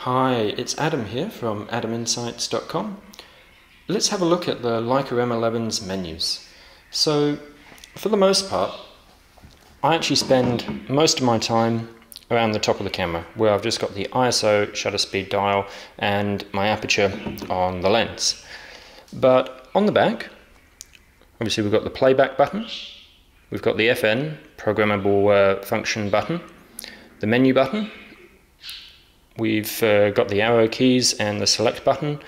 Hi, it's Adam here from adaminsights.com. Let's have a look at the Leica M11's menus. So, for the most part, I actually spend most of my time around the top of the camera, where I've just got the ISO, shutter speed dial, and my aperture on the lens. But on the back, obviously we've got the playback button, we've got the FN, programmable function button, the menu button, we've got the arrow keys and the select button,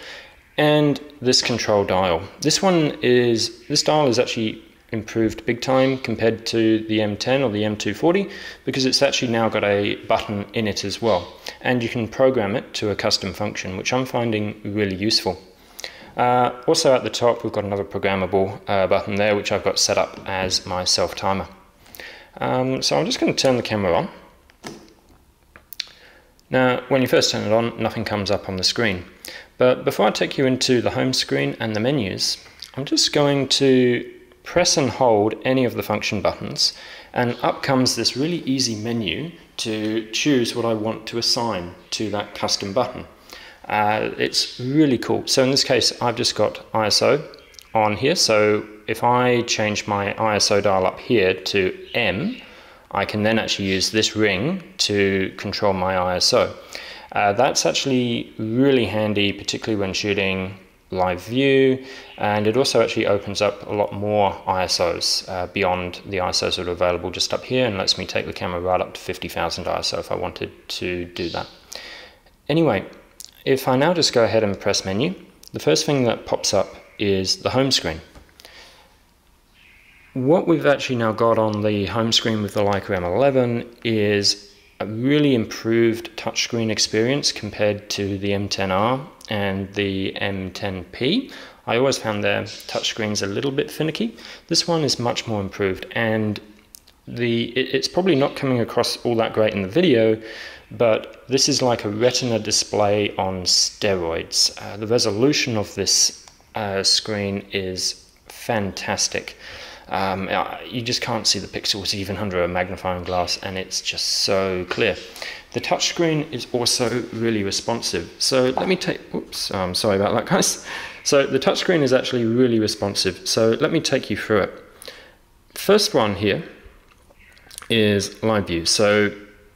and this control dial. This dial is actually improved big time compared to the M10 or the M240, because it's actually now got a button in it as well, and you can program it to a custom function, which I'm finding really useful. Also at the top we've got another programmable button there, which I've got set up as my self timer. So I'm just going to turn the camera on. Now, when you first turn it on, nothing comes up on the screen. But before I take you into the home screen and the menus, I'm just going to press and hold any of the function buttons, and up comes this really easy menu to choose what I want to assign to that custom button. It's really cool. So in this case, I've just got ISO on here. So if I change my ISO dial up here to M, I can then actually use this ring to control my ISO. That's actually really handy, particularly when shooting live view, and it also actually opens up a lot more ISOs beyond the ISOs that are available just up here, and lets me take the camera right up to 50,000 ISO if I wanted to do that. Anyway, if I now just go ahead and press menu, the first thing that pops up is the home screen. What we've actually now got on the home screen with the Leica M11 is a really improved touchscreen experience compared to the M10R and the M10P. I always found their touchscreens a little bit finicky. This one is much more improved, and it's probably not coming across all that great in the video, but this is like a retina display on steroids. The resolution of this screen is fantastic. You just can't see the pixels even under a magnifying glass, and it's just so clear. The touchscreen is also really responsive. So let me sorry about that, guys. So the touchscreen is actually really responsive. So let me take you through it. First one here is live view. So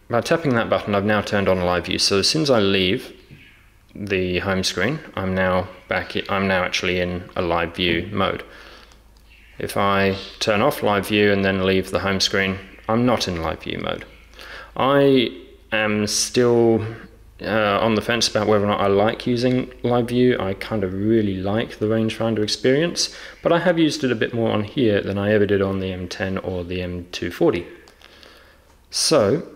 by tapping that button, I've now turned on live view. So as soon as I leave the home screen, I'm now actually in a live view mode. If I turn off live view and then leave the home screen, I'm not in live view mode. I am still on the fence about whether or not I like using live view. I kind of really like the rangefinder experience, but I have used it a bit more on here than I ever did on the M10 or the M240. So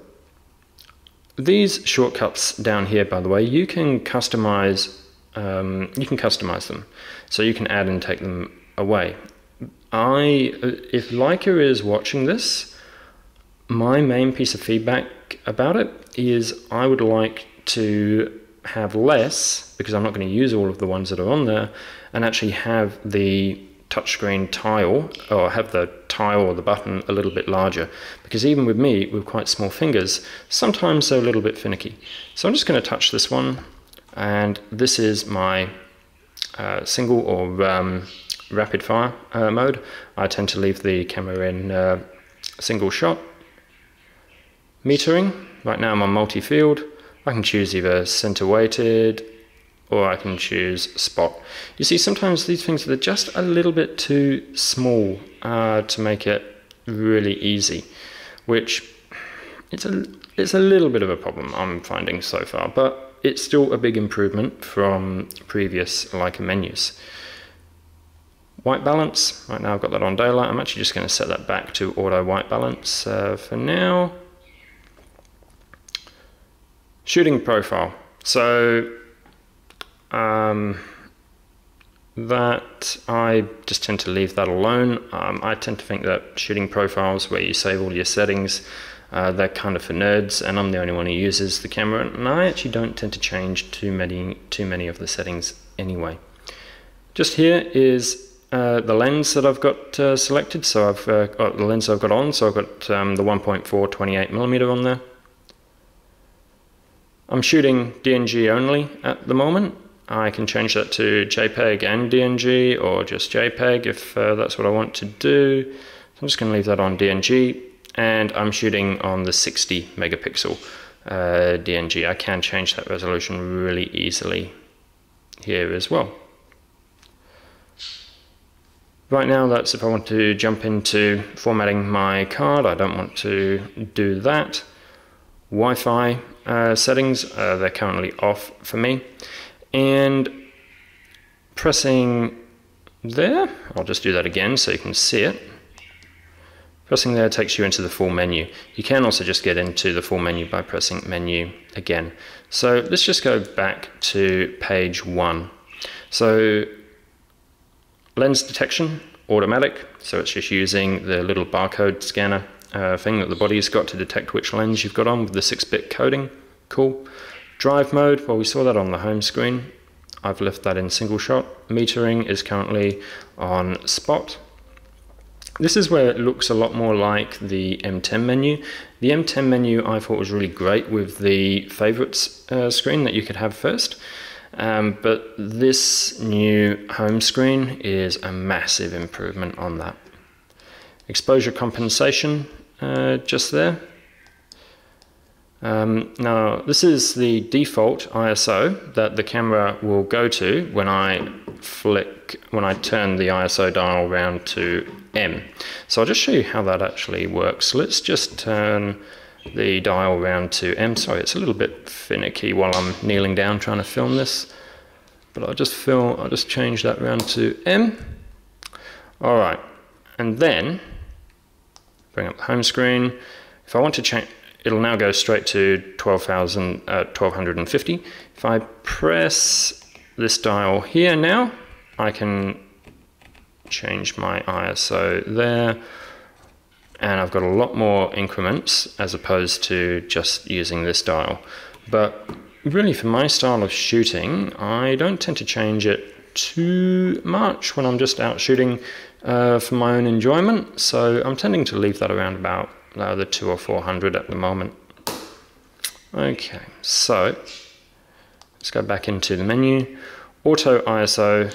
these shortcuts down here, by the way, you can customize them. So you can add and take them away. If Leica is watching this, my main piece of feedback about it is I would like to have less, because I'm not going to use all of the ones that are on there, and actually have the touchscreen tile, or have the tile or the button a little bit larger, because even with me, with quite small fingers, sometimes they're a little bit finicky. So I'm just going to touch this one, and this is my single or rapid fire mode. I tend to leave the camera in single shot. Metering, right now I'm on multi-field. I can choose either center weighted or I can choose spot. You see, sometimes these things are just a little bit too small to make it really easy, which it's a little bit of a problem I'm finding so far, but it's still a big improvement from previous Leica menus. White balance, right now I've got that on daylight. I'm actually just going to set that back to auto white balance for now. Shooting profile. So that I just tend to leave that alone. I tend to think that shooting profiles where you save all your settings, they're kind of for nerds, and I'm the only one who uses the camera, and I actually don't tend to change too many of the settings anyway. Just here is the lens that I've got selected. So I've got the lens I've got on, so I've got the 1.4 28mm on there. I'm shooting DNG only at the moment. I can change that to JPEG and DNG, or just JPEG if that's what I want to do. So I'm just going to leave that on DNG, and I'm shooting on the 60 megapixel DNG. I can change that resolution really easily here as well. Right now, that's if I want to jump into formatting my card. I don't want to do that. Wi-Fi settings, they're currently off for me. And pressing there, I'll just do that again so you can see it. Pressing there takes you into the full menu. You can also just get into the full menu by pressing menu again. So let's just go back to page 1. So lens detection, automatic. So it's just using the little barcode scanner thing that the body's got to detect which lens you've got on with the 6-bit coding. Cool. Drive mode, well, we saw that on the home screen. I've left that in single shot. Metering is currently on spot. This is where it looks a lot more like the M10 menu. The M10 menu I thought was really great with the favorites screen that you could have first. But this new home screen is a massive improvement on that. Exposure compensation, just there. Now, this is the default ISO that the camera will go to when I turn the ISO dial around to M. So I'll just show you how that actually works. Let's just turn the dial around to M. Sorry, it's a little bit finicky while I'm kneeling down trying to film this, but I'll just change that around to M. All right, and then bring up the home screen. If I want to change, it'll now go straight to 1250. If I press this dial here now, I can change my ISO there, and I've got a lot more increments as opposed to just using this dial. But really, for my style of shooting, I don't tend to change it too much when I'm just out shooting for my own enjoyment, so I'm tending to leave that around about the 200 or 400 at the moment. Okay, so let's go back into the menu. Auto ISO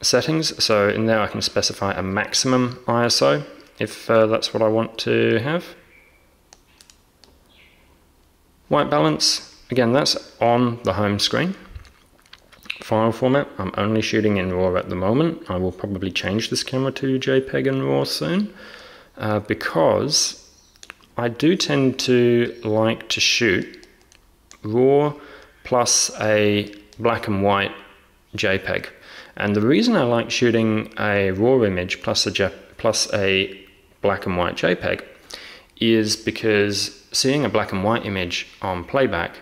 settings, so in there I can specify a maximum ISO if that's what I want to have. White balance, again, that's on the home screen. File format, I'm only shooting in RAW at the moment. I will probably change this camera to JPEG and RAW soon, because I do tend to like to shoot RAW plus a black and white JPEG. And the reason I like shooting a RAW image plus a black and white JPEG is because seeing a black and white image on playback,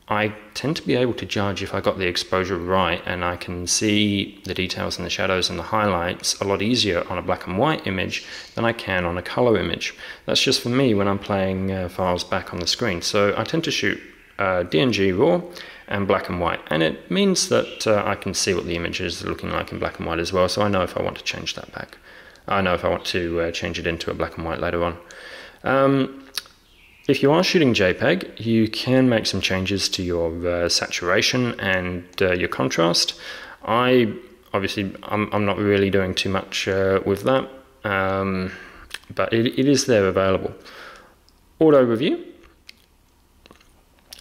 I tend to be able to judge if I got the exposure right, and I can see the details and the shadows and the highlights a lot easier on a black and white image than I can on a color image. That's just for me when I'm playing files back on the screen. So I tend to shoot DNG RAW and black and white, and it means that I can see what the image is looking like in black and white as well, so I know if I want to change that back. I know if I want to change it into a black and white later on. If you are shooting JPEG, you can make some changes to your saturation and your contrast. I'm not really doing too much with that, but it is there available. Auto review.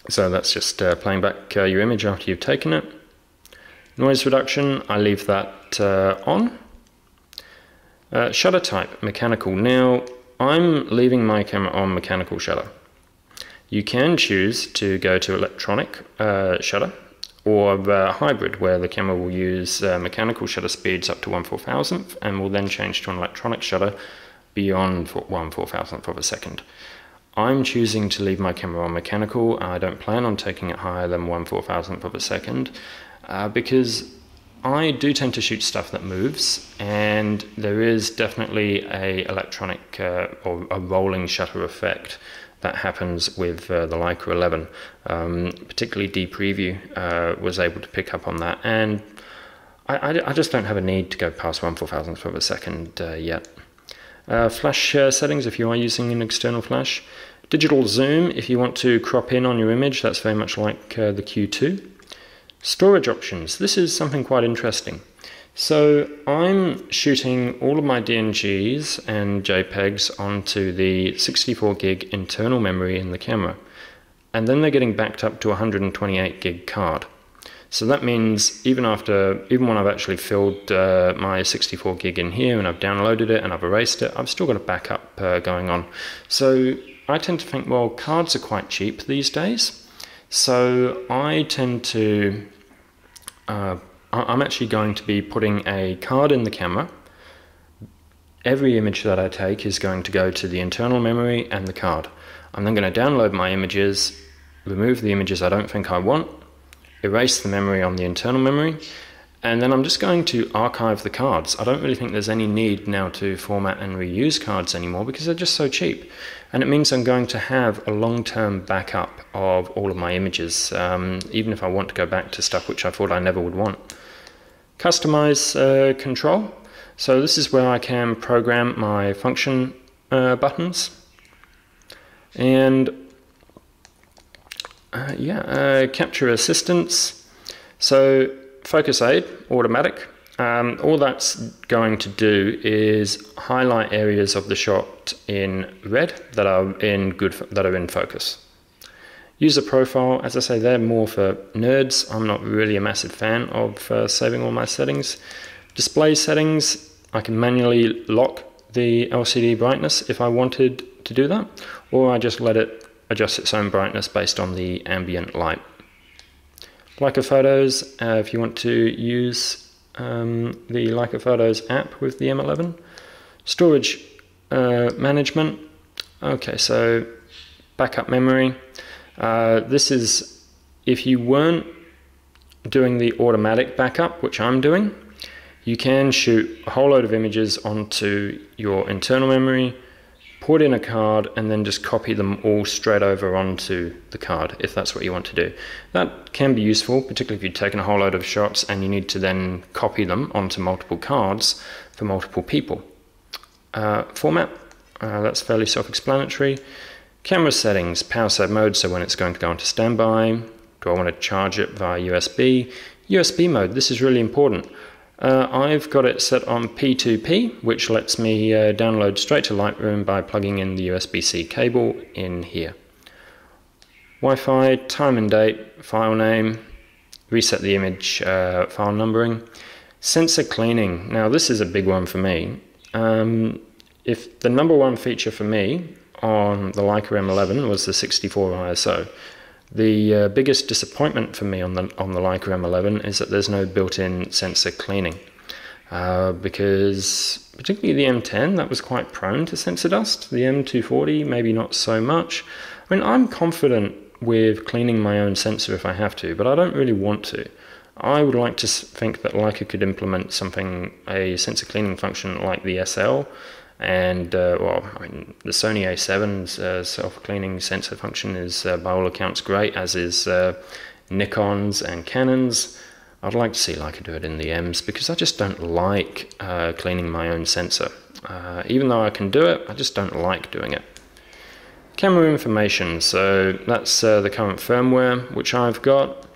So that's just playing back your image after you've taken it. Noise reduction, I leave that on. Shutter type, mechanical. Now, I'm leaving my camera on mechanical shutter. You can choose to go to electronic shutter, or hybrid, where the camera will use mechanical shutter speeds up to 1/4000th and will then change to an electronic shutter beyond 1/4000th of a second. I'm choosing to leave my camera on mechanical. I don't plan on taking it higher than 1/4000th of a second because I do tend to shoot stuff that moves, and there is definitely a electronic or a rolling shutter effect that happens with the Leica 11. Particularly D-Preview was able to pick up on that, and I just don't have a need to go past 1/4000th of a second yet. Flash settings, if you are using an external flash, Digital zoom, if you want to crop in on your image, that's very much like the Q2. Storage options, this is something quite interesting. So I'm shooting all of my DNGs and JPEGs onto the 64 gig internal memory in the camera, and then they're getting backed up to a 128 gig card. So that means even when I've actually filled my 64 gig in here and I've downloaded it and I've erased it, I've still got a backup going on. So I tend to think, well, cards are quite cheap these days, so I tend to I'm actually going to be putting a card in the camera. Every image that I take is going to go to the internal memory and the card. I'm then going to download my images, remove the images I don't think I want, erase the memory on the internal memory, and then I'm just going to archive the cards. I don't really think there's any need now to format and reuse cards anymore because they're just so cheap. And it means I'm going to have a long-term backup of all of my images, even if I want to go back to stuff which I thought I never would want. Customize control. So this is where I can program my function buttons. And capture assistance. So focus aid, automatic. All that's going to do is highlight areas of the shot in red that are in focus. User profile, as I say, they're more for nerds. I'm not really a massive fan of saving all my settings. Display settings, I can manually lock the LCD brightness if I wanted to do that, or I just let it adjust its own brightness based on the ambient light. Leica Photos, if you want to use the Leica Photos app with the M11. Storage management. Okay, so backup memory. This is if you weren't doing the automatic backup, which I'm doing, you can shoot a whole load of images onto your internal memory, put in a card, and then just copy them all straight over onto the card, if that's what you want to do. That can be useful, particularly if you've taken a whole load of shots and you need to then copy them onto multiple cards for multiple people. Format, that's fairly self-explanatory. Camera settings, power save mode, so when it's going to go into standby. Do I want to charge it via USB? USB mode, this is really important. I've got it set on P2P, which lets me download straight to Lightroom by plugging in the USB-C cable in here. Wi-Fi, time and date, file name, reset the image file numbering. Sensor cleaning, now this is a big one for me. If the number one feature for me on the Leica M11 was the 64 ISO, the biggest disappointment for me on the Leica M11 is that there's no built-in sensor cleaning, because particularly the M10, that was quite prone to sensor dust. The M240 maybe not so much. I mean, I'm confident with cleaning my own sensor if I have to, but I don't really want to. I would like to think that Leica could implement a sensor cleaning function like the SL. And well, I mean, the Sony A7's self-cleaning sensor function is by all accounts great, as is Nikon's and Canon's. I'd like to see Leica do it in the M's, because I just don't like cleaning my own sensor. Even though I can do it, I just don't like doing it. Camera information, so that's the current firmware which I've got.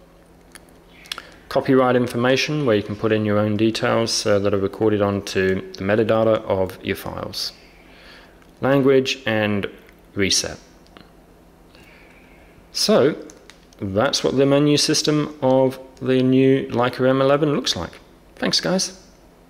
Copyright information, where you can put in your own details that are recorded onto the metadata of your files. Language and reset. So that's what the menu system of the new Leica M11 looks like. Thanks, guys.